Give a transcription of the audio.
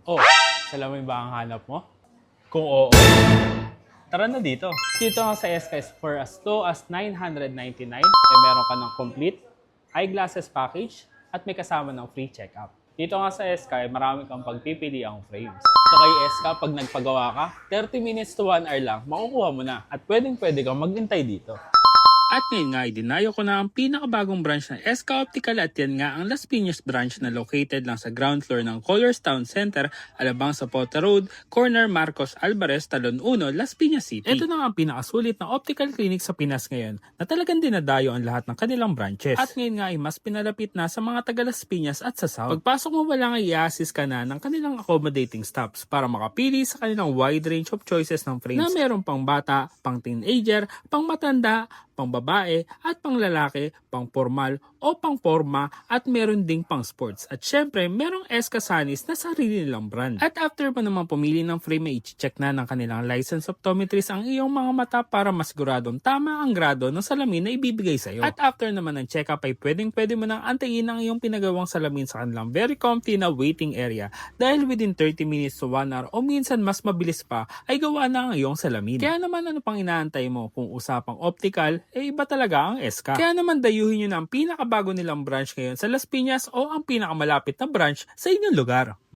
Oh, salamin ba ang hanap mo? Kung oo, tara na dito. Dito nga sa SK for as low as 999, meron ka ng complete eyeglasses package at may kasama ng free check-up. Dito nga sa SK, marami kang pagpipili ang frames. Ito kay SK, pag nagpagawa ka, 30 minutes to 1 hour lang, makukuha mo na at pwedeng-pwede kang maghintay dito. At ngayon nga, idinayo ko na ang pinakabagong branch ng SK Optical at yan nga ang Las Piñas branch na located lang sa ground floor ng Colors Town Center, Alabang Zapote Road, corner Marcos Alvarez, Talon 1, Las Piñas City. Ito na nga ang pinakasulit na optical clinic sa Pinas ngayon na talagang dinadayo ang lahat ng kanilang branches. At ngayon nga ay mas pinalapit na sa mga taga Las Piñas at sa South. Pagpasok mo wala nga i-assist ka na ng kanilang accommodating stops para makapili sa kanilang wide range of choices ng frames na meron pang bata, pang teenager, pang matanda, pang babae at pang lalaki, pang formal o pang forma at meron ding pang sports. At syempre, merong SK Sanis na sarili nilang brand. At after mo naman pumili ng frame, ay i-check na ng kanilang license optometrist ang iyong mga mata para masiguradong tama ang grado ng salamin na ibibigay sa iyo. At after naman ng check-up ay pwedeng-pwede mo nang antayin ang iyong pinagawang salamin sa kanilang very comfy na waiting area dahil within 30 minutes to 1 hour o minsan mas mabilis pa ay gawa na ang iyong salamin. Kaya naman ano pang inaantay mo kung usapang optical, iba talaga ang SK. Kaya naman dayuhin nyo na ang pinakabago nilang branch ngayon sa Las Piñas o ang pinakamalapit na branch sa inyong lugar.